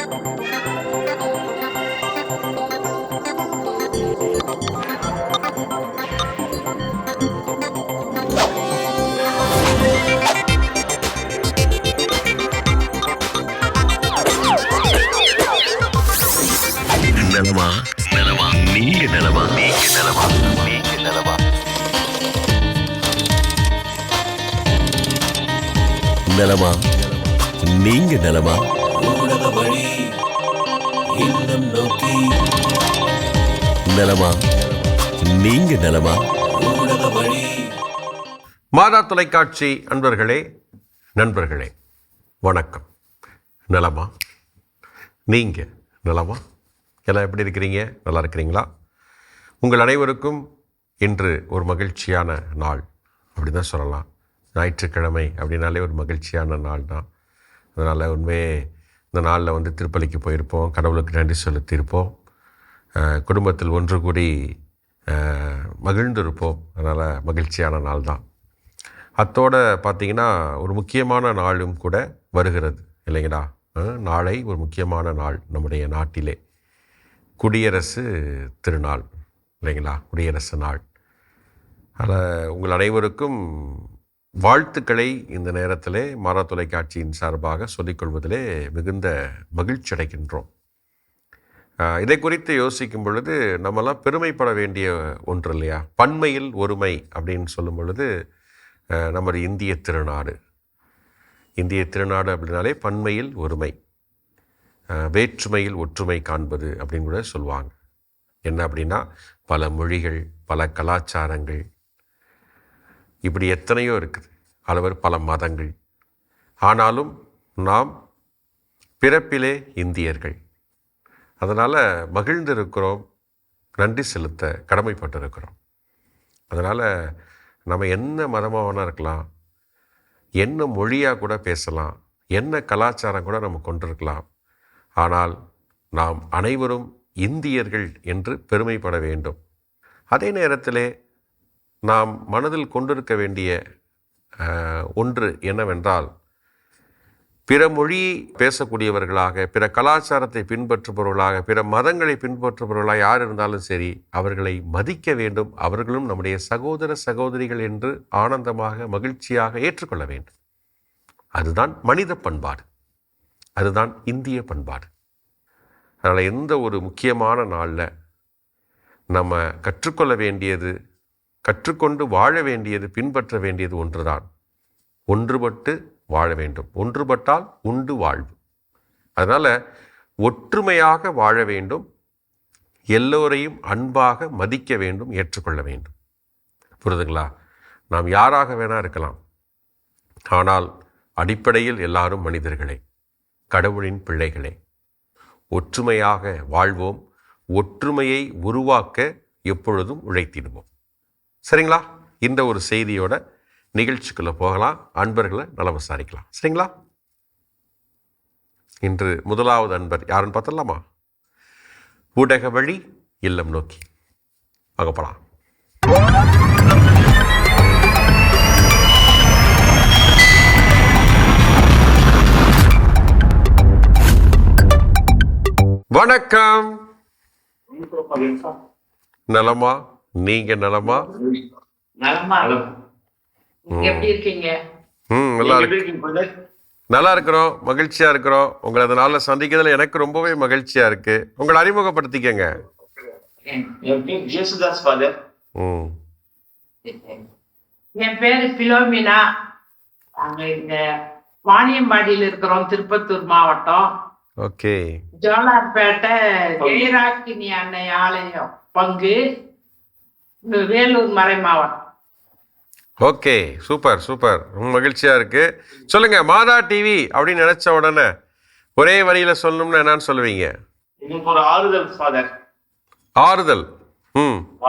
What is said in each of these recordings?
நலமா நலமா நீங்க நலமா நீங்க நலமா நீங்க நலமா நலமா நீங்க நலமா ஊடக வழி இல்லம் நோக்கி நலமா நீங்க நலமா ஊடக வழி. மாதா தொலைக்காட்சி அன்பர்களே, நண்பர்களே, வணக்கம். நலமா நீங்க நலமா? எல்லாம் எப்படி இருக்கிறீங்க? நல்லா இருக்கிறீங்களா? உங்கள் அனைவருக்கும் இன்று ஒரு மகிழ்ச்சியான நாள் அப்படி தான் சொல்லலாம். ஞாயிற்றுக்கிழமை அப்படின்னாலே ஒரு மகிழ்ச்சியான நாள் தான். அதனால் உண்மையே இந்த நாளில் திருப்பலிக்கு போயிருப்போம், கடவுளுக்கு நன்றி செலுத்தியிருப்போம், குடும்பத்தில் ஒன்று கூடி மகிழ்ந்திருப்போம். அதனால் மகிழ்ச்சியான நாள் தான். அத்தோடு பார்த்திங்கன்னா ஒரு முக்கியமான நாளும் கூட வருகிறது இல்லைங்களா? நாளை ஒரு முக்கியமான நாள் நம்முடைய நாட்டிலே, குடியரசு திருநாள் இல்லைங்களா? குடியரசு நாள். அதில் உங்கள் அனைவருக்கும் வாழ்த்துக்களை இந்த நேரத்திலே மாதா தொலைக்காட்சியின் சார்பாக சொல்லிக்கொள்வதிலே மிகுந்த மகிழ்ச்சி அடைகின்றோம். இதை குறித்து யோசிக்கும் பொழுது நம்மெல்லாம் பெருமைப்பட வேண்டிய ஒன்று இல்லையா? பன்மையில் ஒருமை அப்படின்னு சொல்லும் பொழுது நமது இந்திய திருநாடு அப்படின்னாலே பன்மையில் ஒருமை, வேற்றுமையில் ஒற்றுமை காண்பது அப்படின்னு கூட சொல்லுவாங்க. என்ன அப்படின்னா, பல மொழிகள், பல கலாச்சாரங்கள், இப்படி எத்தனையோ இருக்குது. அளவர் பல மதங்கள். ஆனாலும் நாம் பிறப்பிலே இந்தியர்கள். அதனால் மகிழ்ந்திருக்கிறோம், நன்றி செலுத்த கடமைப்பட்டிருக்கிறோம். அதனால் நம்ம என்ன மதமாக வேணா இருக்கலாம், என்ன மொழியாக கூட பேசலாம், என்ன கலாச்சாரம் கூட நம்ம கொண்டிருக்கலாம். ஆனால் நாம் அனைவரும் இந்தியர்கள் என்று பெருமைப்பட வேண்டும். அதே நேரத்திலே நாம் மனதில் கொண்டிருக்க வேண்டிய ஒன்று என்னவென்றால், பிற மொழி பேசக்கூடியவர்களாக, பிற கலாச்சாரத்தை பின்பற்றுபவர்களாக, பிற மதங்களை பின்பற்றுபவர்களாக யார் இருந்தாலும் சரி, அவர்களை மதிக்க வேண்டும். அவர்களும் நம்முடைய சகோதர சகோதரிகள் என்று ஆனந்தமாக மகிழ்ச்சியாக ஏற்றுக்கொள்ள வேண்டும். அதுதான் மனித பண்பாடு, அதுதான் இந்திய பண்பாடு. அதனால் எந்த ஒரு முக்கியமான நாளில் நம்ம கற்றுக்கொள்ள வேண்டியது, கற்றுக்கொண்டு வாழ வேண்டியது, பின்பற்ற வேண்டியது ஒன்றுதான். ஒன்றுபட்டு வாழ வேண்டும். ஒன்றுபட்டால் உண்டு வாழ்வு. அதனால் ஒற்றுமையாக வாழ வேண்டும், எல்லோரையும் அன்பாக மதிக்க வேண்டும், ஏற்றுக்கொள்ள வேண்டும். புரியுதுங்களா? நாம் யாராக வேணா இருக்கலாம், ஆனால் அடிப்படையில் எல்லாரும் மனிதர்களே, கடவுளின் பிள்ளைகளே. ஒற்றுமையாக வாழ்வோம், ஒற்றுமையை உருவாக்க எப்பொழுதும் உழைத்திடுவோம். சரிங்களா? இந்த ஒரு செய்தியோட நிகழ்ச்சிக்குள்ளே போகலாம். அன்பர்களை நலம் விசாரிக்கலாம். சரிங்களா? இன்று முதலாவது அன்பர் யாருன்னு பார்த்துடலாமா? ஊடக வழி இல்லம் நோக்கி வாங்க போகலாம். வணக்கம். நலமா நீங்க நலமா? நல்லா இருக்கிறோம், மகிழ்ச்சியா இருக்கிறோம். உங்களை அதனால சந்திக்கிறதுல எனக்கு ரொம்பவே மகிழ்ச்சியா இருக்கு. உங்களை அறிமுகப்படுத்திக்கங்க. என் பேரு பிலோமினா. நாங்க இந்த வாணியம்பாடியில் இருக்கிறோம், திருப்பத்தூர் மாவட்டம். ஓகே. ஜோலார்பேட்டை ஜெயராக்கினி அன்னை ஆலயம் பங்கு, வேலூர் மறை மாவட்டம். ஓகே, சூப்பர் சூப்பர், மகிழ்ச்சியா இருக்கு. சொல்லுங்க, மாதா டிவி அப்படின்னு நினைச்ச உடனே ஒரே வரியில சொல்லணும்னா என்னன்னு சொல்லுவீங்க? ஒரு ஆறுதல் ஃபாதர். ஆறுதல்.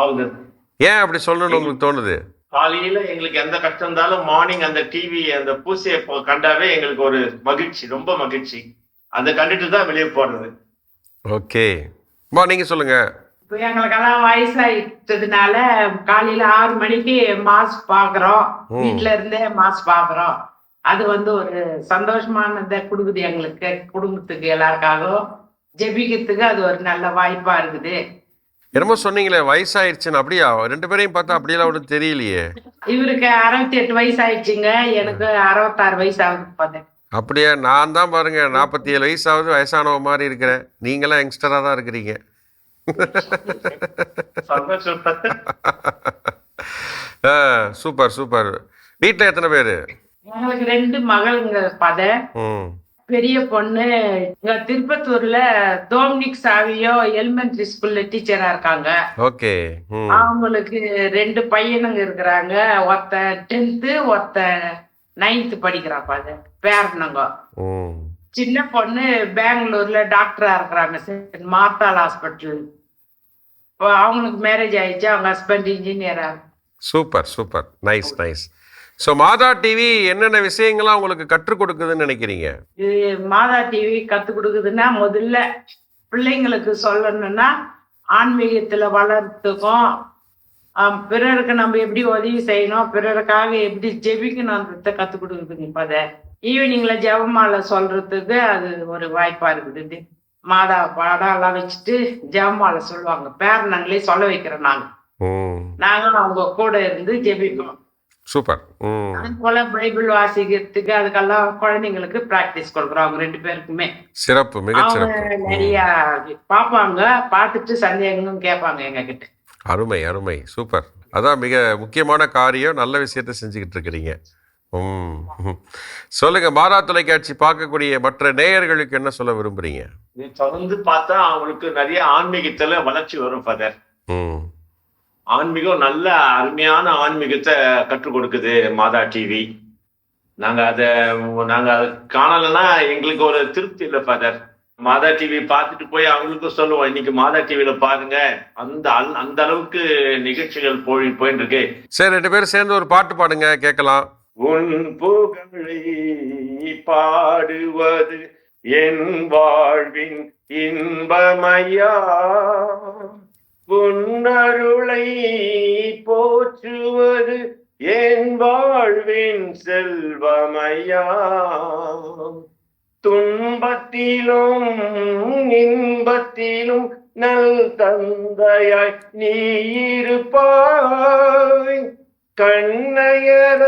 ஆறுதல். ஏன் அப்படி சொல்லணும்னு உங்களுக்கு தோணுது? காலையில எங்களுக்கு எந்த கஷ்டம் இருந்தாலும் மார்னிங் அந்த டிவி அந்த பூசையை கண்டாவே எங்களுக்கு ஒரு மகிழ்ச்சி, ரொம்ப மகிழ்ச்சி. அதை கண்டுட்டு தான் வெளியே போறது. ஓகே, நீங்க சொல்லுங்க. இப்போ எங்களுக்கெல்லாம் வயசாயிட்டதுனால காலையில 6 மணிக்கு மாஸ் பாக்குறோம், வீட்டுல இருந்தே மாஸ் பாக்குறோம். அது ஒரு சந்தோஷமானதை கொடுக்குது எங்களுக்கு, குடும்பத்துக்கு எல்லாருக்காகவும் ஜெபிக்கிறதுக்கு அது ஒரு நல்ல வாய்ப்பா இருக்குது. என்னமோ சொன்னீங்களே வயசாயிருச்சுன்னு, அப்படியா? 2 பேரையும் பார்த்தா அப்படியெல்லாம் ஒன்றும் தெரியலையே. இவருக்கு 68 வயசு ஆயிடுச்சுங்க, எனக்கு 66 வயசு ஆகுது. அப்படியா? நான் தான் பாருங்க 47 வயசாவது வயசானவ மாதிரி இருக்கிறேன். நீங்களாம் யங்ஸ்டராக தான் இருக்கிறீங்க. சந்தோஷம் brother. Super super. வீட்டில் எத்தனை பேர்? எங்களுக்கு 2 மகள்ங்க ஃபாதர். ம். பெரிய பொண்ணு இங்க திருப்பத்தூர்ல டோமினிக் சாவியோ எலிமெண்டரி ஸ்கூல்ல டீச்சரா இருக்காங்க. ஓகே. ம். அவங்களுக்கு 2 பையனுங்க இருக்கிறாங்க. ஒருத்த 10th, ஒருத்த 9th படிக்கிறான் ஃபாதர், பேரனுங்க. ம். சின்ன பொண்ணு பெங்களூர்ல டாக்டரா இருக்கிறாங்க, செயின்ட் மார்த்தாள் ஹாஸ்பிட்டல். அவங்களுக்கு மேரேஜ் ஆயிடுச்சு, அவங்க ஹஸ்பண்ட் இன்ஜினியரா. Super super. Nice nice. So மாதா டிவி என்னென்ன விஷயங்கள்லாம் உங்களுக்கு கற்றுக் கொடுக்குதுன்னு நினைக்கிறீங்க? இது மாதா டிவி கத்து கொடுக்குதுன்னா, முதல்ல பிள்ளைங்களுக்கு சொல்லணும்னா ஆன்மீகத்துல வளர்த்துக்கும், பிறருக்கு நம்ம எப்படி உதவி செய்யணும், பிறருக்காக எப்படி ஜெபிக்கணும்ன்றத கத்து கொடுக்குதுங்க. இப்ப ஈவினிங்ல ஜெபமாலை சொல்றதுக்கு அது ஒரு வாய்ப்பா இருக்குது. மாதா படம் எல்லாம் வச்சுட்டு ஜெபமாலை சொல்லுவாங்க, பேரனங்களே சொல்ல வைக்கிறோம். நாங்களும் அவங்க கூட இருந்து ஜெபிப்போம். சூப்பர். அது போல பைபிள் வாசிக்கிறதுக்கு அதுக்கெல்லாம் குழந்தைங்களுக்கு பிராக்டிஸ் கொடுக்குறோம், அவங்க 2 பேருக்குமே. சிறப்பு, மிகச்சிறப்பு. நிறைய பாப்பாங்க, பார்த்துட்டு சந்தேகங்களும் கேட்பாங்க எங்க கிட்ட. அருமை அருமை, சூப்பர். அதான் மிக முக்கியமான காரியம். நல்ல விஷயத்த செஞ்சுக்கிட்டு இருக்கிறீங்க. சொல்லுங்க, மாதா தொலைக்காட்சி பார்க்கக்கூடிய மற்ற நேயர்களுக்கு என்ன சொல்ல விரும்புறீங்க? தொடர்ந்து பார்த்தா அவங்களுக்கு நிறைய ஆன்மீகத்துல வளர்ச்சி வரும் ஃபாதர். ஆன்மீகம் நல்ல அருமையான ஆன்மீகத்தை கற்றுக் கொடுக்குது மாதா டிவி. நாங்க அதை காணலைன்னா எங்களுக்கு ஒரு திருப்தி இல்லை ஃபாதர். மாதா டிவி பார்த்துட்டு போய் அவங்களுக்கும் சொல்லுவோம், இன்னைக்கு மாதா டிவியில பாருங்க, அந்த அளவுக்கு நிகழ்ச்சிகள் போயிட்டு இருக்கு. சரி, 2 பேரும் சேர்ந்து ஒரு பாட்டு பாடுங்க, கேட்கலாம். உன் புகழை பாடுவது என் வாழ்வின் இன்பமையா, உன்னருளை போற்றுவது என் வாழ்வின் செல்வமையா, துன்பத்திலும் இன்பத்திலும் நல் தந்தையாய் நீ இருப்பாய், கண்ணையர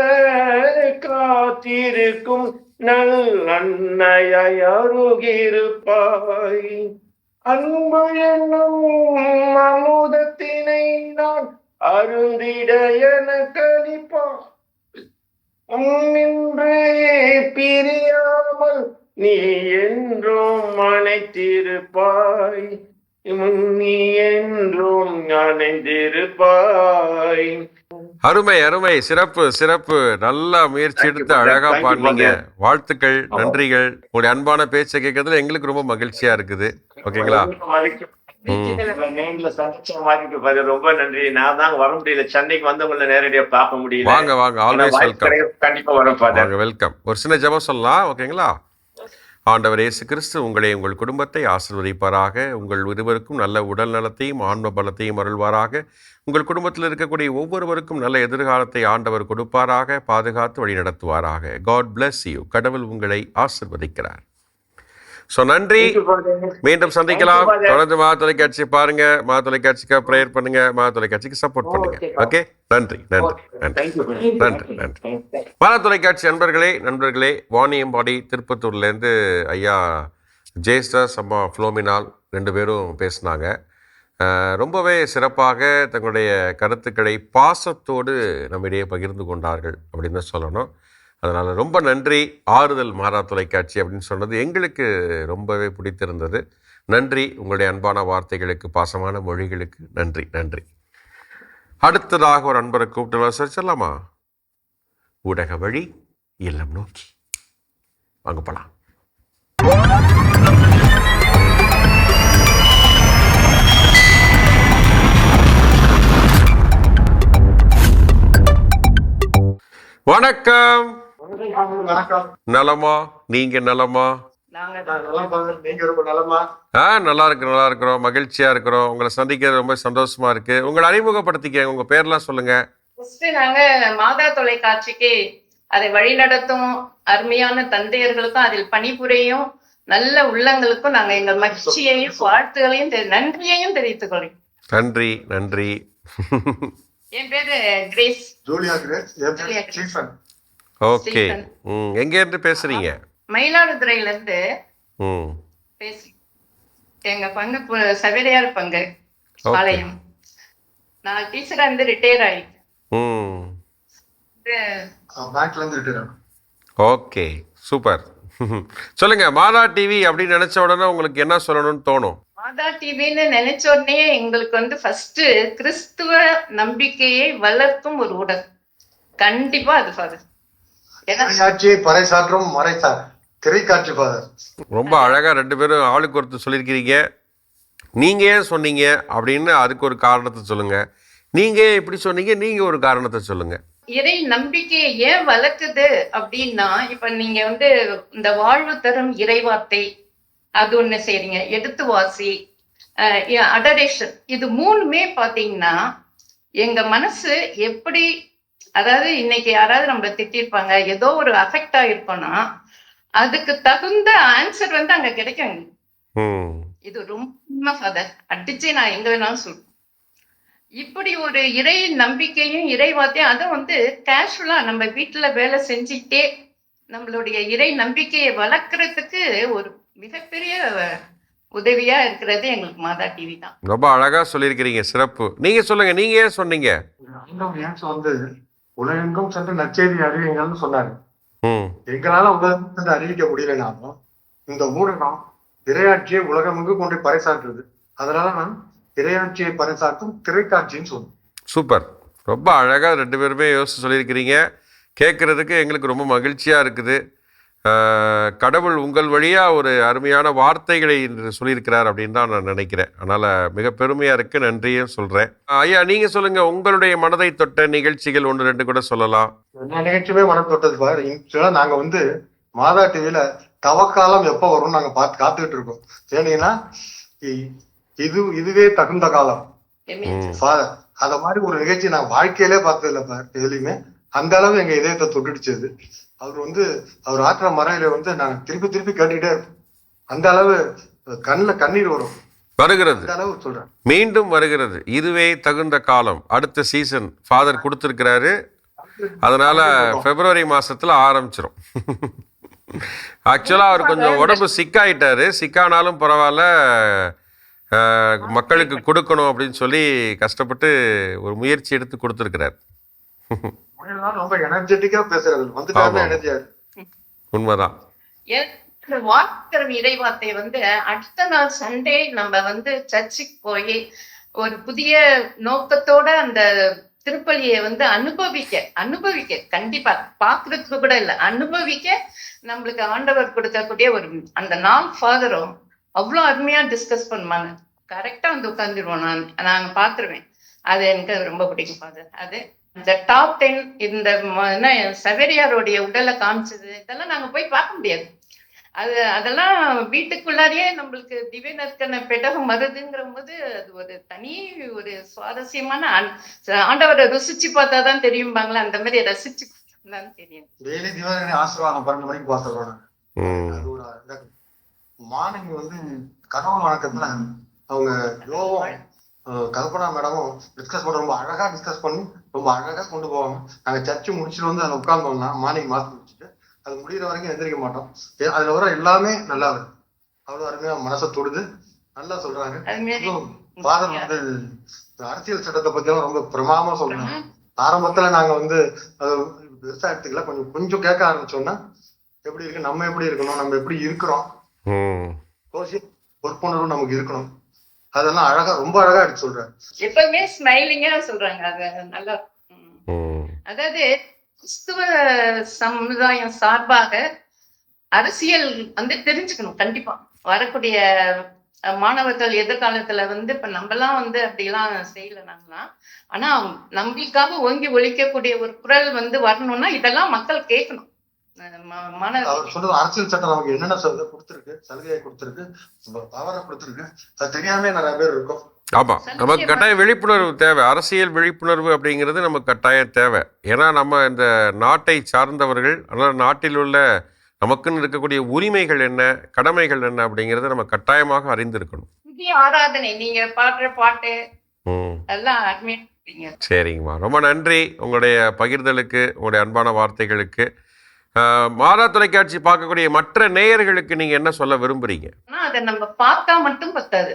காத்திருக்கும் நல் அன்னையாய் அருகிருப்பாய், அன்பு என்னும் அமுதத்தினை நான் அருந்திட எனக்கு அளிப்பான், உன்னின்றே பிரியாமல் நீ என்றும் அணைத்திருப்பாய், நீ என்றும் அணைந்திருப்பாய். அருமை அருமை, சிறப்பு சிறப்பு. நல்ல முயற்சி எடுத்து அழகா பாடுனீங்க. வாழ்த்துக்கள், நன்றிகள். உங்களுடைய அன்பான பேச்சை கேட்கறதுல எங்களுக்கு ரொம்ப மகிழ்ச்சியா இருக்குது. ஓகேங்களா? ரொம்ப நன்றி. நான் தான் வர முடியல, சென்னைக்கு வந்து உங்களை நேரடியா பார்க்க முடியல. வாங்க வாங்க, ஆல்வேஸ் வெல்கம். கண்டிப்பா வரும் வாங்க, வெல்கம். ஒரு சின்ன ஜெபம் சொல்லலாம், ஓகேங்களா? ஆண்டவர் இயேசு கிறிஸ்து உங்களை, உங்கள் குடும்பத்தை ஆசீர்வதிப்பாராக. உங்கள் இருவருக்கும் நல்ல உடல் நலத்தையும் ஆன்ம பலத்தையும் அருள்வாராக. உங்கள் குடும்பத்தில் இருக்கக்கூடிய ஒவ்வொருவருக்கும் நல்ல எதிர்காலத்தை ஆண்டவர் கொடுப்பாராக, பாதுகாத்து வழி நடத்துவாராக. God bless you. கடவுள் உங்களை ஆசீர்வதிக்கிறார். ஸோ நன்றி, மீண்டும் சந்திக்கலாம். தொடர்ந்து மா தொலைக்காட்சியை பாருங்க, மா தொலைக்காட்சிக்காக ப்ரேயர் பண்ணுங்க, மா தொலைக்காட்சிக்கு சப்போர்ட் பண்ணுங்க. ஓகே, நன்றி நன்றி நன்றி நன்றி நன்றி. மா தொலைக்காட்சி நண்பர்களே, வாணியம்பாடி திருப்பத்தூர்லேருந்து ஐயா ஜேசஸ், அம்மா ஃப்ளோமினால் 2 பேரும் பேசினாங்க. ரொம்பவே சிறப்பாக தங்களுடைய கருத்துக்களை பாசத்தோடு நம்மிடையே பகிர்ந்து கொண்டார்கள் அப்படின்னு தான் சொல்லணும். அதனால் ரொம்ப நன்றி. ஆறுதல் மாதா தொலைக்காட்சி அப்படின்னு சொன்னது எங்களுக்கு ரொம்பவே பிடித்திருந்தது. நன்றி, உங்களுடைய அன்பான வார்த்தைகளுக்கு, பாசமான மொழிகளுக்கு நன்றி நன்றி. அடுத்ததாக ஒரு அன்பரை கூப்பிட்டு விசாரிச்சிடலாமா? ஊடக வழி இல்லம் நோக்கி வாங்க போலாம். வணக்கம். நலமா? நீங்க நலமா? நல்லா இருக்கிறோம், மகிழ்ச்சியா இருக்கிறோம். உங்களை சந்திக்கிறது ரொம்ப சந்தோஷமா இருக்கு. உங்களை அறிமுகப்படுத்திக்க, உங்க பேர்லாம் சொல்லுங்க. நாங்க மாதா தொலைக்காட்சிக்கு அதை வழிநடத்தும் அருமையான தந்தையர்களுக்கும் அதில் பணிபுரியும் நல்ல உள்ளங்களுக்கும் நாங்க எங்கள் மகிழ்ச்சியையும் வாழ்த்துகளையும் நன்றியையும் தெரிவித்துக் கொள்கிறோம். நன்றி நன்றி. என் பேரு grace. Julia grace. Stephen. Okay. எங்க இருந்து பேசுறீங்க? மயிலாடுதுறையில இருந்து பேசி. எங்க பங்கு சவேரியார் பங்கு பாளையம். நான் டீச்சரா இருந்து ரிட்டையர் ஆயிட்டேன். பேங்க்ல இருந்து ரிட்டையர். Okay, super. சொல்லுங்க, மாதா டிவி அப்படின்னு நினைச்ச உடனே உங்களுக்கு என்ன சொல்லணும்னு தோணும்? மாதா டிவின்னு நினைச்ச உடனே எங்களுக்கு ஃபர்ஸ்ட் கிறிஸ்துவ நம்பிக்கையை வளர்க்கும் ஒரு ஊடகம். கண்டிப்பா அது ஃபாதர். பறைசாற்றும் திரைக்காட்சி ஃபாதர். ரொம்ப அழகா 2 பேரும் ஆளுக்கு ஒருத்தர் சொல்லியிருக்கிறீங்க. நீங்க ஏன் சொன்னீங்க அப்படின்னு அதுக்கு ஒரு காரணத்தை சொல்லுங்க. நீங்க இப்படி சொன்னீங்க, நீங்க ஒரு காரணத்தை சொல்லுங்க. இறை நம்பிக்கையை ஏன் வளர்க்குது அப்படின்னா, இப்ப நீங்க இந்த வாழ்வு தரும் இறைவார்த்தை அது ஒண்ணு செய்றீங்க, எடுத்து வாசி, அடரேஷன், இது 3மே பாத்தீங்கன்னா எங்க மனசு எப்படி, அதாவது இன்னைக்கு யாராவது நம்மள திட்டிருப்பாங்க, ஏதோ ஒரு அஃபெக்ட் ஆயிருக்கோம்னா அதுக்கு தகுந்த ஆன்சர் அங்க கிடைக்கும். இது ரொம்ப ஃபாதர் அடிச்சு நான் எங்க வேணாலும் சொல்றேன். இப்படி ஒரு இறை நம்பிக்கையும் இறைவாத்தையும் அதுவும் கேஷுவலா நம்ம வீட்டுல வேலை செஞ்சுக்கிட்டே நம்மளுடைய இறை நம்பிக்கையை வளர்க்கறதுக்கு ஒரு மிகப்பெரிய உதவியா இருக்கிறது எங்களுக்கு மாதா டிவி தான். ரொம்ப அழகா சொல்லியிருக்கிறீங்க, சிறப்பு. நீங்க சொல்லுங்க, நீங்க ஏன் சொன்னீங்க? உலகெங்கும் சென்று நற்செய்தி அறிவிங்கள்னு சொன்னாரு. எங்களால உலகம் அறிவிக்க முடியலனாலும் இந்த ஊடகம் இறையாட்சியை உலகமெங்கு கொண்டு பறைசாற்றுறது. அதனால நான் இறையாட்சியை பறைசாற்றும் திரைக்காட்சின்னு சொல்லுவேன். சூப்பர், ரொம்ப அழகா 2 பேருமே யோசிச்சு சொல்லியிருக்கிறீங்க. கேட்கறதுக்கு எங்களுக்கு ரொம்ப மகிழ்ச்சியா இருக்குது. கடவுள் உங்கள் வழியா ஒரு அருமையான வார்த்தைகளை சொல்லியிருக்கிறார் அப்படின்னு தான் நான் நினைக்கிறேன். அதனால மிக பெருமையா இருக்கு, நன்றியும் சொல்றேன். ஐயா, நீங்க சொல்லுங்க, உங்களுடைய மனதை தொட்ட நிகழ்ச்சிகள் 1 2 கூட சொல்லலாம். எல்லா நிகழ்ச்சியுமே மனம் தொட்டது பாரு. நாங்க மாதா டிவியில தவக்காலம் எப்ப வரும்னு நாங்க காத்துக்கிட்டு இருக்கோம். ஏன்னா இதுவே தகுந்த காலம். அத மாதிரி ஒரு நிகழ்ச்சி நான் வாழ்க்கையிலே பார்த்தது இல்லை பாரு எதுலையுமே. அந்த அளவு எங்க இதயத்தை தொட்டுடுச்சது. அவர் ஆற்ற மறையில நாங்க திருப்பி திருப்பி கேட்டுக்கிட்டே இருப்போம். அந்த அளவு கண்ணில் கண்ணீர் வரும். வருகிறது, அந்த அளவு சொல்றேன், மீண்டும் வருகிறது. இதுவே தகுந்த காலம். அடுத்த சீசன் ஃபாதர் கொடுத்திருக்கிறாரு. அதனால பிப்ரவரி மாசத்துல ஆரம்பிச்சிரும். ஆக்சுவலா அவர் கொஞ்சம் உடம்பு சிக்காயிட்டாரு. சிக்கானாலும் பரவாயில்ல, மக்களுக்கு கொடுக்கணும் அப்படின்னு சொல்லி கஷ்டப்பட்டு ஒரு முயற்சி எடுத்து கொடுத்திருக்கிறார். ரொம்ப எனர்ஜெட்டிக்கா பேசுறது. உண்மைதான். இறைவார்த்தை அடுத்த நாள் சண்டே நம்ம சர்ச்சுக்கு போய் ஒரு புதிய நோக்கத்தோட அந்த திருப்பலியை அனுபவிக்க கண்டிப்பா பாக்குறதுக்கு கூட இல்ல, அனுபவிக்க நம்மளுக்கு ஆண்டவர் கொடுக்கக்கூடிய ஒரு அந்த நாள் ஃபாதரும் அவ்வளவு அருமையா டிஸ்கஸ் பண்ணுவாங்க. கரெக்டா உட்காந்துருவோம். நாங்க பாத்துருவேன். அது எனக்கு ரொம்ப பிடிக்கும் ஃபாதர். அது இந்த டாப் 10 இந்த சவேரியாருடைய உடலை காமிச்சது இதெல்லாம் நாங்க போய் பார்க்க முடியாது. அதெல்லாம் வீட்டுக்குள்ளாரியே நம்மளுக்கு திவ்யநற்கன பெட்டகம் வருதுங்கிற போது அது ஒரு தனி ஒரு சுவாரஸ்யமான ஆண்டவரை ருசிச்சு பார்த்தாதான் தெரியும்பாங்களா, அந்த மாதிரி ரசிச்சு தான் தெரியும். டெய்லி திவாகரனை ஆசீர்வாதம் 12 மணிக்கு பார்த்துருவாங்க. மார்னிங் கடவுள் வணக்கத்துல அவங்க யோகம் கல்பனா மேடமும் டிஸ்கஸ் பண்ண ரொம்ப அழகா டிஸ்கஸ் பண்ணி ரொம்ப அழகா கொண்டு போவாங்க. நாங்க சர்ச்சு முடிச்சுட்டு அதில் உட்கார்ந்தோம்னா மார்னிங் மாற்றி முடிச்சுட்டு அது முடிகிற வரைக்கும் எந்திரிக்க மாட்டோம். அதுல வர எல்லாமே நல்லா இருக்கு. அவ்வளவு அருமையா மனசை தொடுது, நல்லா சொல்றாங்க. ஃபாதர் அரசியல் சட்டத்தை பத்தி ரொம்ப பிரமாதமா சொல்றாங்க. ஆரம்பத்துல நாங்க அது பெருசா எடுத்துக்கல, கொஞ்சம் கேட்க ஆரம்பிச்சோம்னா எப்படி இருக்கு, நம்ம எப்படி இருக்கணும், நம்ம எப்படி இருக்கிறோம், பொறுப்புணர்வு நமக்கு இருக்கணும், அதெல்லாம் அழகா ரொம்ப அழகா எடுத்து சொல்றாங்க. எப்பவுமே ஸ்மைலிங்கா சொல்றாங்க. அது நல்லா. அதாவது கிறிஸ்துவ சமுதாயம் சார்பாக அரசியல் தெரிஞ்சுக்கணும். கண்டிப்பா வரக்கூடிய மாணவர்கள் எதிர்காலத்துல இப்ப நம்மலாம் அப்படிலாம் செய்யல நாங்களாம். ஆனா நம்மளுக்காக ஓங்கி ஒழிக்கக்கூடிய ஒரு குரல் வரணும்னா இதெல்லாம் மக்கள் கேட்கணும். அவர் சொல்றது அரசியல் சட்டம் நமக்கு என்னென்ன கொடுத்திருக்கு, சலுகையை கொடுத்திருக்கு, பவரை கொடுத்திருக்கு, அது தெரியாம நிறைய பேர் இருக்கும். ஆமாம், நமக்கு கட்டாயம் விழிப்புணர்வு தேவை. அரசியல் விழிப்புணர்வு அப்படிங்கிறது நமக்கு கட்டாயம் தேவை. ஏன்னா நம்ம இந்த நாட்டை சார்ந்தவர்கள், அதனால் நாட்டில் உள்ள நமக்குன்னு இருக்கக்கூடிய உரிமைகள் என்ன, கடமைகள் என்ன அப்படிங்கிறத நம்ம கட்டாயமாக அறிந்திருக்கணும். புதிய ஆராதனை நீங்க பாடுற பாட்டு ம், எல்லாம் அருமையா இருக்கீங்க. சரிங்கம்மா, ரொம்ப நன்றி உங்களுடைய பகிர்தலுக்கு, உங்களுடைய அன்பான வார்த்தைகளுக்கு. மாதா தொலைக்காட்சி பார்க்கக்கூடிய மற்ற நேயர்களுக்கு நீங்கள் என்ன சொல்ல விரும்புகிறீங்க? ஆனா அதை நம்ம பார்த்தா மட்டும் பத்தாது,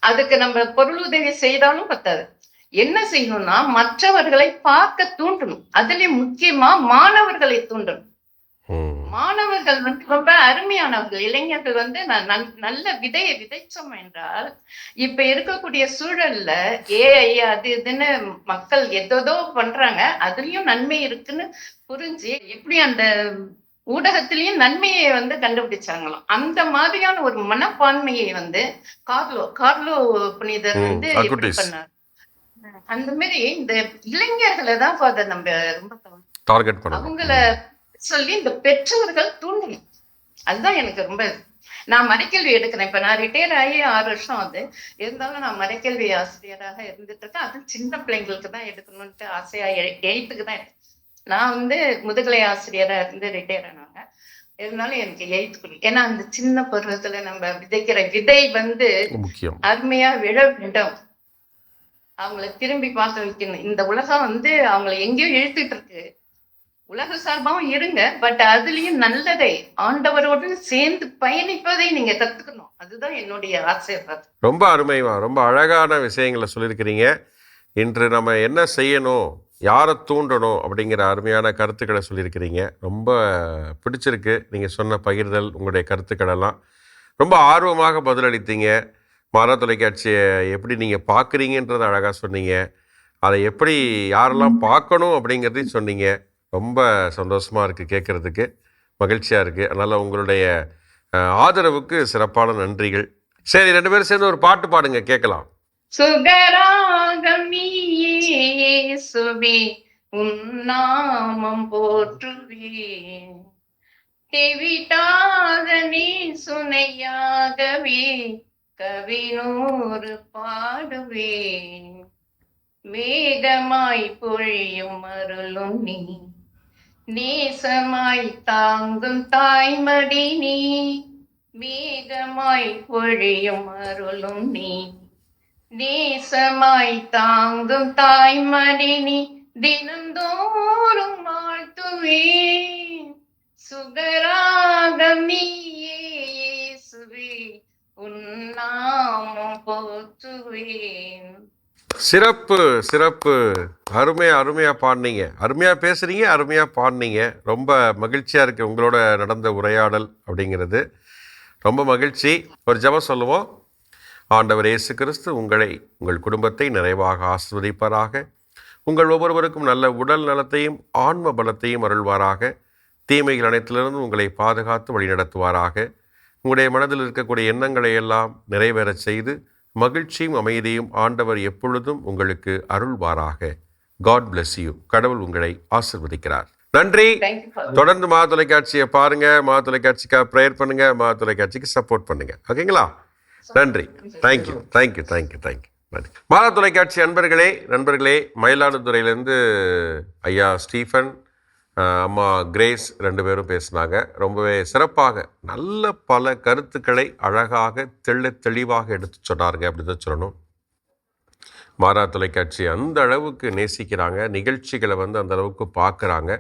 அதுக்கு நம்ம பொருளுதவி செய்தாலும் பத்தாது. என்ன செய்யணும்னா மற்றவர்களை பார்க்க தூண்டணும். அதுலயும் முக்கியமா மாணவர்களை தூண்டணும். ம், மாணவர்கள் வந்து ரொம்ப அருமையானவர்கள். இளைஞர்கள் வந்து நல்ல விதையை விதைச்சோம் என்றால், இப்ப இருக்கக்கூடிய சூழல்ல ஏஐ அது இதுன்னு மக்கள் எதோ பண்றாங்க, அதுலயும் நன்மை இருக்குன்னு புரிஞ்சு எப்படி அந்த ஊடகத்திலயும் நன்மையை வந்து கண்டுபிடிச்சாங்களாம். அந்த மாதிரியான ஒரு மனப்பான்மையை வந்து கார்லோ புனிதர் வந்து எப்படி பண்ணார். அந்த மாதிரி இந்த இளைஞர்களை தான் ஃபாதர் நம்ம ரொம்ப டார்கெட் பண்ணணும். அவங்கள சொல்லி இந்த பெற்றோர்கள் தூண்டணும். அதுதான் எனக்கு ரொம்ப. நான் மறைக்கல்வி எடுக்கிறேன். இப்ப நான் ரிட்டையர் ஆகி 6 வருஷம் ஆகுது. இருந்தாலும் நான் மறைக்கல்வி ஆசிரியராக இருந்துட்டு இருக்கேன். அது சின்ன பிள்ளைங்களுக்கு தான் எடுக்கணும்ட்டு ஆசையா 8th தான் எடுத்தேன். நான் வந்து முதுகலை ஆசிரியரா இருந்து ரிட்டையர் ஆனாங்க. இருந்தாலும் எனக்கு 8th பிடிக்கும். ஏன்னா அந்த சின்ன பருவத்துல நம்ம விதைக்கிற விதை வந்து முக்கியம், அருமையா விழ வேண்டும். அவங்கள திரும்பி பார்க்க வைக்கணும். இந்த உலகம் வந்து அவங்கள எங்கேயோ இழுத்துட்டு இருக்கு. உலக சார்பாவும் இருங்க, பட் அதுலயும் நல்லதை ஆண்டவரோடு சேர்ந்து பயணிப்பதை நீங்க கத்துக்கணும். அதுதான் என்னுடைய ஆசை. ரொம்ப அருமைமா, ரொம்ப அழகான விஷயங்களை சொல்லியிருக்கிறீங்க. இன்று நம்ம என்ன செய்யணும், யாரை தூண்டணும் அப்படிங்கிற அருமையான கருத்துக்களை சொல்லியிருக்கிறீங்க. ரொம்ப பிடிச்சிருக்கு நீங்கள் சொன்ன பகிர்தல், உங்களுடைய கருத்துக்களெல்லாம். ரொம்ப ஆர்வமாக பதிலளித்தீங்க. மாதா தொலைக்காட்சியை எப்படி நீங்கள் பார்க்குறீங்கன்றதை அழகாக சொன்னீங்க. அதை எப்படி யாரெல்லாம் பார்க்கணும் அப்படிங்கிறதையும் சொன்னீங்க. ரொம்ப சந்தோஷமாக இருக்குது, கேட்குறதுக்கு மகிழ்ச்சியாக இருக்குது. அதனால் உங்களுடைய ஆதரவுக்கு சிறப்பான நன்றிகள். சரி, 2 பேரும் சேர்ந்து ஒரு பாட்டு பாடுங்க, கேட்கலாம். சுகராகம் நீயேசுவே உன்னாமம் போற்றுவேன், தெவிட்டாத நீ சுனையாகவே கவினூறு பாடுவேன், மேகமாய் பொழியும் அருளும் நீ, நேசமாய் தாங்கும் தாய்மடி நீ, மேகமாய் பொழியும் அருளும் நீ, நேசமாய் தாங்கும் தாய்மடி நீ, தினந்தோறும் வாழ்த்துவேன், சுகராகம் நீயே இயேசுவே உன்னாமம் போற்றுவேன். சிறப்பு சிறப்பு, அருமையாக பாடினீங்க, அருமையாக பேசுகிறீங்க, அருமையாக பாடினீங்க. ரொம்ப மகிழ்ச்சியாக இருக்குது உங்களோட நடந்த உரையாடல் அப்படிங்கிறது. ரொம்ப மகிழ்ச்சி. ஒரு ஜெபம் சொல்லுவோம். ஆண்டவர் இயேசு கிறிஸ்து உங்களை, உங்கள் குடும்பத்தை நிறைவாக ஆசீர்வதிப்பாராக. உங்கள் ஒவ்வொருவருக்கும் நல்ல உடல் நலத்தையும் ஆன்ம பலத்தையும் அருள்வாராக. தீமைகள் அனைத்திலிருந்தும் உங்களை பாதுகாத்து வழிநடத்துவாராக. உங்களுடைய மனதில் இருக்கக்கூடிய எண்ணங்களை எல்லாம் நிறைவேறச் செய்து மகிழ்ச்சியும் அமைதியும் ஆண்டவர் எப்பொழுதும் உங்களுக்கு அருள்வாராக. God bless you. கடவுள் உங்களை ஆசீர்வதிக்கிறார். நன்றி. தொடர்ந்து மாதா தொலைக்காட்சியை பாருங்க, மாதா தொலைக்காட்சிக்காக ப்ரேயர் பண்ணுங்க, மாதா தொலைக்காட்சிக்கு சப்போர்ட் பண்ணுங்க. ஓகேங்களா? நன்றி. தேங்க்யூ. நன்றி. மாதா தொலைக்காட்சி நண்பர்களே, மயிலாடுதுறையிலேருந்து ஐயா ஸ்டீஃபன், அம்மா கிரேஸ் 2 பேரும் பேசினாங்க. ரொம்பவே சிறப்பாக நல்ல பல கருத்துக்களை அழகாக தெளிவாக எடுத்து சொன்னாருங்க. அப்படி தான் சொல்லணும். மாதா தொலைக்காட்சி அந்த அளவுக்கு நேசிக்கிறாங்க, நிகழ்ச்சிகளை வந்து அந்த அளவுக்கு பார்க்குறாங்க.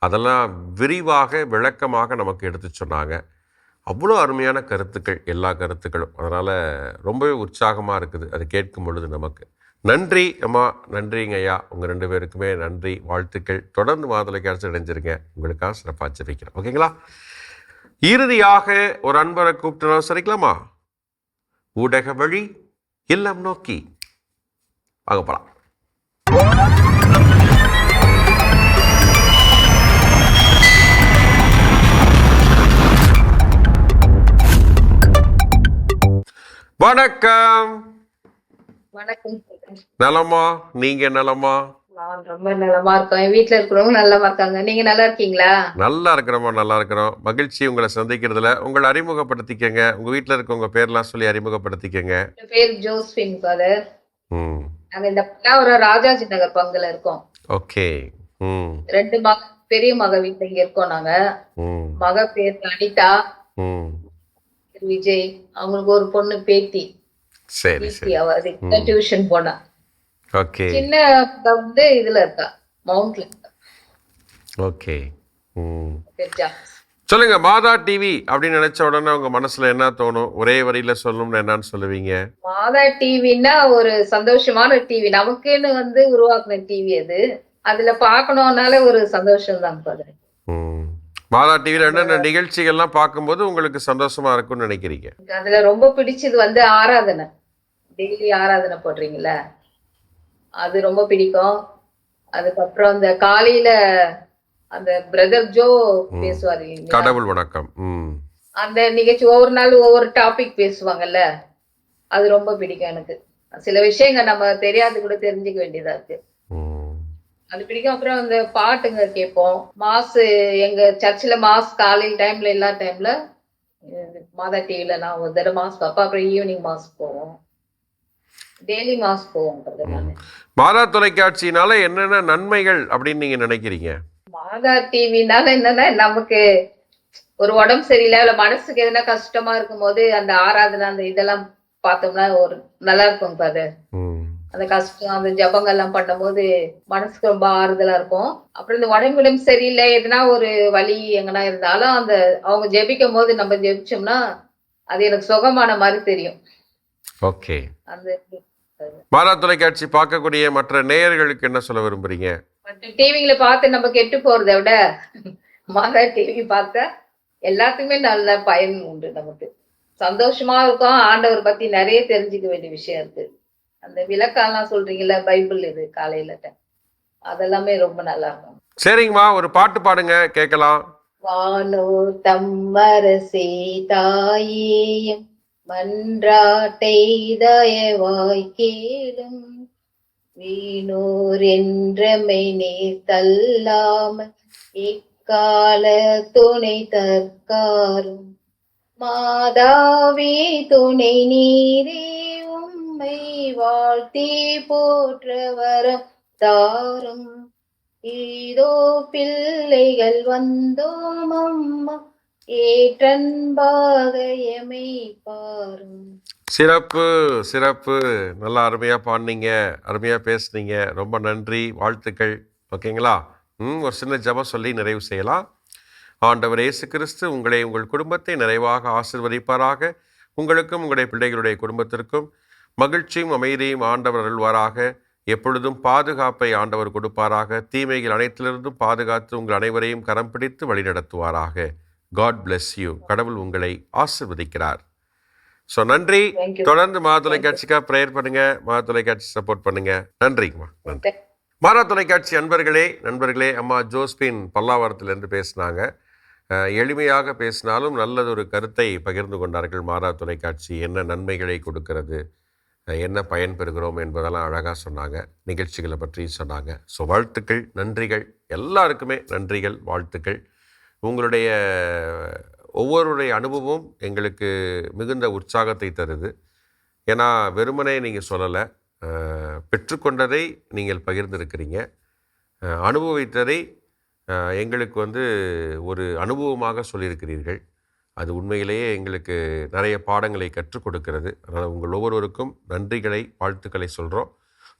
அதெல்லாம் விரிவாக விளக்கமாக நமக்கு எடுத்து சொன்னாங்க. அவ்வளோ அருமையான கருத்துக்கள், எல்லா கருத்துக்களும். அதனால் ரொம்பவே உற்சாகமாக இருக்குது அது கேட்கும் பொழுது நமக்கு. நன்றி அம்மா, நன்றிங்க ஐயா. உங்கள் 2 பேருக்குமே நன்றி, வாழ்த்துக்கள். தொடர்ந்து மாதா தொலைக்காட்சி அடைஞ்சிருங்க. உங்களுக்காக சிறப்பாக ஜெபிக்கிறேன். ஓகேங்களா? இறுதியாக ஒரு அன்பரை கூப்பிட்டு சரிக்கலாமா? ஊடக வழி இல்லம் நோக்கி வாங்க போகலாம். வணக்கம். வணக்கம். நலமா? நீங்க நலமா? நான் ரொம்ப நலமா இருக்கேன். என் வீட்ல இருக்கிறவங்க நலமா இருக்காங்க. நீங்க நல்லா இருக்கீங்களா? நல்லா இருக்கிறோமா, நல்லா இருக்கிறோம். மகிழ்ச்சி உங்களை சந்திக்கிறதுல. உங்களை அறிமுகப்படுத்திக்கங்க. உங்கள் வீட்டில் இருக்கவங்க பேர்லாம் சொல்லி அறிமுகப்படுத்திக்கங்க. என் பேர் ஜோஸ்பின் ஃபாதர். ம் நாங்க இந்த பல்லாவரம் ராஜாஜி நகர் பங்குல இருக்கோம். ஓகே. ம் 2 பெரிய மக வீட்டுல இங்க இருக்கோம் நாங்க. ம் மக பேர் அனிதா, ம் விஜய். அவங்களுக்கு ஒரு பொண்ணு பேத்தி சரி கீர்த்தி. சரி. அவ அதுக்கு டியூஷன் போனா. ஓகே சின்ன மக வந்து இதுல இருக்கா, மவுண்ட்ல இருக்கா. ஓகே. ம் பேர் ஜாஸ். சொல்லுங்க, மாதா டிவி அப்படின்னு நினைச்ச உடனே உங்க மனசுல என்ன தோணும்? ஒரே வரியில சொல்லணும்னு என்னன்னு சொல்லுவீங்க? மாதா டிவின்னா ஒரு சந்தோஷமான டிவி. நமக்குன்னு வந்து உருவாக்குன டிவி அது. அதுல பாக்கணும்னால ஒரு சந்தோஷம் தான் ஃபாதர். ம் மாதா டிவியில் என்னென்ன நிகழ்ச்சிகள்லாம் பார்க்கும்போது உங்களுக்கு சந்தோஷமா இருக்கும்னு நினைக்கிறீங்க? அதுல ரொம்ப பிடிச்சது வந்து ஆராதனை. டெய்லி ஆராதனை போடுறீங்களா, அது ரொம்ப பிடிக்கும். அதுக்கப்புறம் அந்த காலையில அந்த பிரதர் ஜோ பேசுவாரு இல்லைங்களா? கடவுள் வணக்கம். ம் அந்த நிகழ்ச்சி ஒவ்வொரு நாள் ஒவ்வொரு டாபிக் பேசுவாங்கல்ல, அது ரொம்ப பிடிக்கும் எனக்கு. சில விஷயங்கள் நம்ம தெரியாது கூட தெரிஞ்சுக்க வேண்டியதா இருக்கு, ம் அது பிடிக்கும். அப்புறம் அந்த பாட்டுங்க கேட்போம். மாஸ் எங்க சர்ச்சில் மாஸ் காலையில் டைம்ல எல்லா டைம்ல மாதா டிவில நான் ஒரு தடவை மாஸ் பார்ப்பேன். அப்புறம் ஈவினிங் மாஸ் போவோம், டெய்லி மாஸ் போவோம். நான் மாதா தொலைக்காட்சியினால என்னென்ன நன்மைகள் அப்படின்னு நீங்க நினைக்கிறீங்க? மாதா டிவினால என்னன்னா, நமக்கு ஒரு உடம்பு சரியில்லை, இல்ல மனசுக்கு எதுனா கஷ்டமா இருக்கும் போது அந்த ஆராதனை அந்த இதெல்லாம் பார்த்தோம்னா ஒரு நல்லா இருக்கும் ஃபாதர். ம் அந்த கஷ்டம் அந்த ஜபங்கள்லாம் பண்ணும்போது மனசுக்கு ரொம்ப ஆறுதலா இருக்கும். அப்புறம் இந்த உடம்பு சரியில்லை, எதுனா ஒரு வலி எங்கன்னா இருந்தாலும் அந்த அவங்க ஜெபிக்கும் போது நம்ம ஜெபிச்சோம்னா அது எனக்கு சுகமான மாதிரி தெரியும். ஓகே. அந்த மாதா தொலைக்காட்சி பார்க்கக்கூடிய மற்ற நேயர்களுக்கு என்ன சொல்ல விரும்புறீங்க? டிவிங்களை பார்த்து நம்ம கெட்டு போறதை விட மாதா டிவி பார்த்தா எல்லாத்துக்குமே நல்ல பயன் உண்டு. நமக்கு சந்தோஷமா இருக்கும். ஆண்டவர் பத்தி நிறைய தெரிஞ்சுக்க வேண்டிய விஷயம் இருக்கு. அந்த விளக்கெல்லாம் சொல்றீங்கல்ல, பைபிள் இது காலையில அதெல்லாமே ரொம்ப நல்லா இருக்கும். சரிங்கம்மா, ஒரு பாட்டு பாடுங்க, கேட்கலாம். வானோ தம்மரசே தாயேயம் மன்றாட்டை தயவாய் கேளும், வீணோர் என்றமை நீர் தள்ளாமல் இக்கால துணை தற்காரும், மாதாவே துணை நீரே உம்மை வாழ்த்தி போற்ற வரம் தாரும், இதோ பிள்ளைகள் வந்தோம் அம்மா ஏற்றன்பாக எமை பாரும். சிறப்பு சிறப்பு. நல்லா அருமையாக பாடினீங்க, அருமையாக பேசுனீங்க. ரொம்ப நன்றி, வாழ்த்துக்கள். ஓகேங்களா? ஒரு சின்ன ஜெபம் சொல்லி நிறைவு செய்யலாம். ஆண்டவர் இயேசு கிறிஸ்து உங்களை உங்கள் குடும்பத்தை நிறைவாக ஆசீர்வதிப்பாராக. உங்களுக்கும் உங்களுடைய பிள்ளைகளுடைய குடும்பத்திற்கும் மகிழ்ச்சியும் அமைதியும் ஆண்டவர் அருள்வாராக. எப்பொழுதும் பாதுகாப்பை ஆண்டவர் கொடுப்பாராக. தீமைகள் அனைத்திலிருந்தும் பாதுகாத்து உங்கள் அனைவரையும் கரம் பிடித்து வழிநடத்துவாராக. God bless you. கடவுள் உங்களை ஆசீர்வதிக்கிறார். ஸோ நன்றி. தொடர்ந்து மாதா தொலைக்காட்சிக்காக ப்ரேயர் பண்ணுங்க, மாதா தொலைக்காட்சி சப்போர்ட் பண்ணுங்க. நன்றிங்கம்மா, நன்றி. மாதா தொலைக்காட்சி நண்பர்களே, அம்மா ஜோஸ்பின் பல்லாவரத்திலிருந்து பேசினாங்க. எளிமையாக பேசினாலும் நல்லதொரு கருத்தை பகிர்ந்து கொண்டார்கள். மாதா தொலைக்காட்சி என்ன நன்மைகளை கொடுக்கிறது, என்ன பயன்பெறுகிறோம் என்பதெல்லாம் அழகாக சொன்னாங்க. நிகழ்ச்சிகளை பற்றி சொன்னாங்க. ஸோ வாழ்த்துக்கள், நன்றிகள், எல்லாருக்குமே நன்றிகள், வாழ்த்துக்கள். உங்களுடைய ஒவ்வொருடைய அனுபவம் எங்களுக்கு மிகுந்த உற்சாகத்தை தருது. ஏன்னா வெறுமனே நீங்கள் சொல்லலை, பெற்றுக்கொண்டதை நீங்கள் பகிர்ந்திருக்கிறீங்க. அனுபவித்ததை எங்களுக்கு ஒரு அனுபவமாக சொல்லியிருக்கிறீர்கள். அது உண்மையிலேயே எங்களுக்கு நிறைய பாடங்களை கற்றுக் கொடுக்கிறது. அதனால் உங்கள் ஒவ்வொருவருக்கும் நன்றிகளை, வாழ்த்துக்களை சொல்கிறோம்.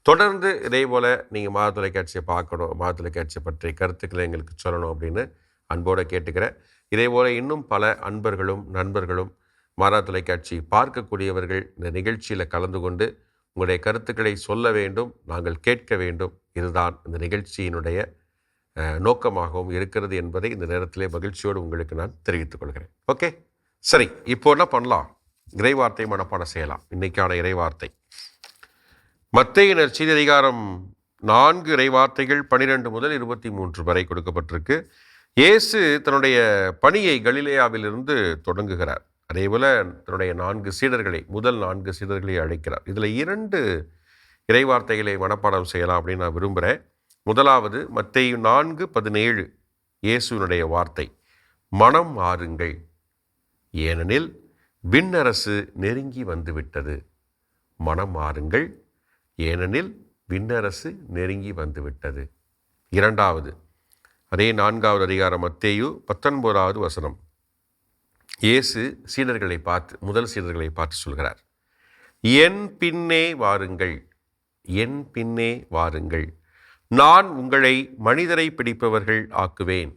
தொடர்ந்து இதே போல் நீங்கள் மாதா தொலைக்காட்சியை பார்க்கணும், மாதா தொலைக்காட்சியை பற்றிய கருத்துக்களை எங்களுக்கு சொல்லணும் அப்படின்னு அன்போடு கேட்டுக்கிறேன். இதே போல் இன்னும் பல அன்பர்களும் நண்பர்களும் மாதா தொலைக்காட்சி பார்க்கக்கூடியவர்கள் இந்த நிகழ்ச்சியில் கலந்து கொண்டு உங்களுடைய கருத்துக்களை சொல்ல வேண்டும், நாங்கள் கேட்க வேண்டும். இதுதான் இந்த நிகழ்ச்சியினுடைய நோக்கமாகவும் இருக்கிறது என்பதை இந்த நேரத்திலே மகிழ்ச்சியோடு உங்களுக்கு நான் தெரிவித்துக் கொள்கிறேன். ஓகே, சரி. இப்போ என்ன பண்ணலாம்? இறைவார்த்தை மனப்பாடம் செய்யலாம். இன்றைக்கான இறைவார்த்தை மத்தேயு நற்செய்தி அதிகாரம் 4 இறைவார்த்தைகள் 12 முதல் 23 வரை கொடுக்கப்பட்டிருக்கு. இயேசு தன்னுடைய பணியை கலிலேயாவிலிருந்து தொடங்குகிறார். அதேபோல் தன்னுடைய முதல் 4 சீடர்களை அழைக்கிறார். இதில் 2 இறைவார்த்தைகளை மனப்பாடம் செய்யலாம் அப்படின்னு நான் விரும்புகிறேன். முதலாவது மத்தேயு 4:17 இயேசுவினுடைய வார்த்தை, மனம் மாறுங்கள், ஏனெனில் விண்ணரசு நெருங்கி வந்துவிட்டது. மனம் மாறுங்கள், ஏனெனில் விண்ணரசு நெருங்கி வந்துவிட்டது. இரண்டாவது, அதே 4வது அதிகாரம் மத்தேயு 19வது வசனம், இயேசு சீடர்களை பார்த்து, முதல் சீடர்களை பார்த்து சொல்கிறார், என் பின்னே வாருங்கள், என் பின்னே வாருங்கள், நான் உங்களை மனிதரை பிடிப்பவர்கள் ஆக்குவேன்,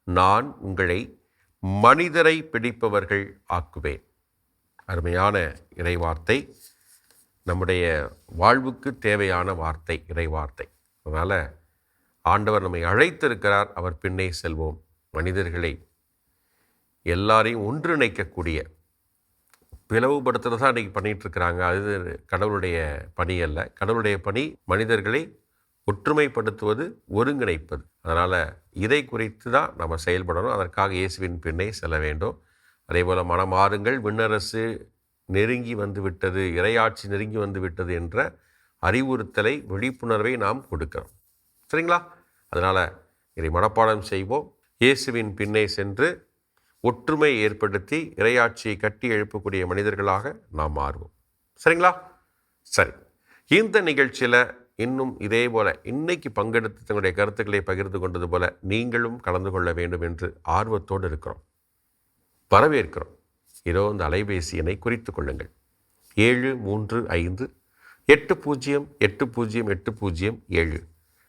நான் உங்களை மனிதரை பிடிப்பவர்கள் ஆக்குவேன். அருமையான இறைவார்த்தை, நம்முடைய வாழ்வுக்கு தேவையான வார்த்தை, இறைவார்த்தை. அதனால் ஆண்டவர் நம்மை அழைத்திருக்கிறார், அவர் பின்னே செல்வோம். மனிதர்களை எல்லாரையும் ஒன்றிணைக்கக்கூடிய, பிளவுபடுத்துறது தான் இன்றைக்கி பண்ணிகிட்ருக்கிறாங்க. அது கடவுளுடைய பணி அல்ல. கடவுளுடைய பணி மனிதர்களை ஒற்றுமைப்படுத்துவது, ஒருங்கிணைப்பது. அதனால் இதை குறித்து தான் நம்ம செயல்படணும். அதற்காக இயேசுவின் பின்னே செல்ல வேண்டும். அதே போல் மனமாறுங்கள், விண்ணரசு நெருங்கி வந்து விட்டது, இறையாட்சி நெருங்கி வந்து விட்டது என்ற அறிவுறுத்தலை, விழிப்புணர்வை நாம் கொடுக்கிறோம். சரிங்களா? அதனால் இதை மனப்பாடம் செய்வோம். இயேசுவின் பின்னே சென்று ஒற்றுமை ஏற்படுத்தி இறையாட்சியை கட்டி எழுப்பக்கூடிய மனிதர்களாக நாம் மாறுவோம். சரிங்களா? சரி, இந்த நிகழ்ச்சியில் இன்னும் இதே போல் இன்னைக்கு பங்கெடுத்து தங்களுடைய கருத்துக்களை பகிர்ந்து கொண்டது போல நீங்களும் கலந்து கொள்ள வேண்டும் என்று ஆர்வத்தோடு இருக்கிறோம், வரவேற்கிறோம். இதோ இந்த அலைபேசி எண்ணை குறித்து கொள்ளுங்கள், 73580808007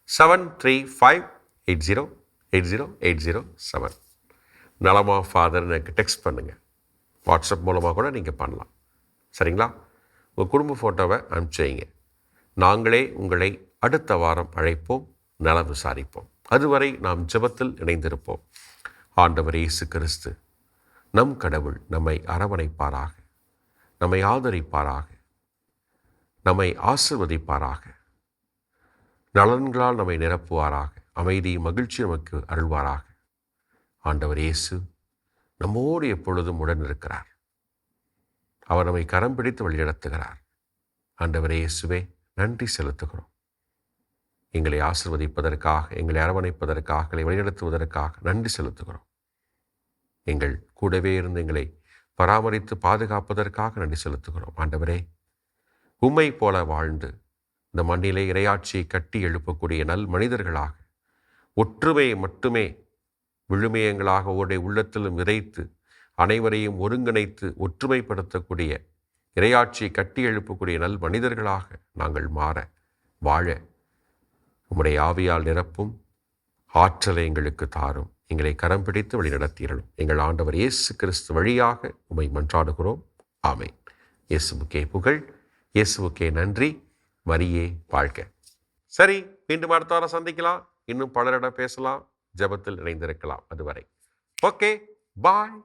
73580808007. நலமா ஃபாதர் எனக்கு டெக்ஸ்ட் பண்ணுங்கள். வாட்ஸ்அப் மூலமாக கூட நீங்கள் பண்ணலாம். சரிங்களா? உங்கள் குடும்ப ஃபோட்டோவை அனுப்பிச்சு வைங்க. நாங்களே உங்களை அடுத்த வாரம் அழைப்போம், நலம் விசாரிப்போம். அதுவரை நாம் ஜெபத்தில் இணைந்திருப்போம். ஆண்டவர் இயேசு கிறிஸ்து நம் கடவுள் நம்மை அரவணைப்பாராக, நம்மை ஆதரிப்பாராக, நம்மை ஆசிர்வதிப்பாராக, நலன்களால் நம்மை நிரப்புவாராக, அமைதி மகிழ்ச்சி நமக்கு அருள்வாராக. ஆண்டவர் இயேசு நம்மோடு எப்பொழுதும் உடன் இருக்கிறார். அவர் நம்மை கரம் பிடித்து வழிநடத்துகிறார். ஆண்டவர் இயேசுவே, நன்றி செலுத்துகிறோம். எங்களை ஆசிர்வதிப்பதற்காக, எங்களை அரவணைப்பதற்காக, எங்களை வழிநடத்துவதற்காக நன்றி செலுத்துகிறோம். எங்கள் கூடவே இருந்து எங்களை பராமரித்து பாதுகாப்பதற்காக நன்றி செலுத்துகிறோம். ஆண்டவரே, உம்மை போல வாழ்ந்து இந்த மண்ணிலே இறையாட்சியை கட்டி எழுப்பக்கூடிய நல் மனிதர்களாக, ஒற்றுமையை மட்டுமே விழுமியங்களாக ஒருடைய உள்ளத்திலும் விதைத்து அனைவரையும் ஒருங்கிணைத்து ஒற்றுமைப்படுத்தக்கூடிய, இறையாட்சியை கட்டி எழுப்பக்கூடிய நல் மனிதர்களாக நாங்கள் மாற, வாழ உம்முடைய ஆவியால் நிரப்பும் ஆற்றலை எங்களுக்கு தாரும். எங்களை கரம் பிடித்து வழிநடத்தியருளும். எங்கள் ஆண்டவர் இயேசு கிறிஸ்து வழியாக உம்மை மன்றாடுகிறோம். ஆமென். இயேசுவுக்கே புகழ், இயேசுவுக்கே நன்றி, மரியே வாழ்க. சரி, மீண்டும் அடுத்த வாரம் சந்திக்கலாம். இன்னும் பலரிடம் பேசலாம், ஜெபத்தில் இணைந்திருக்கலாம். அதுவரை ஓகே, பாய்.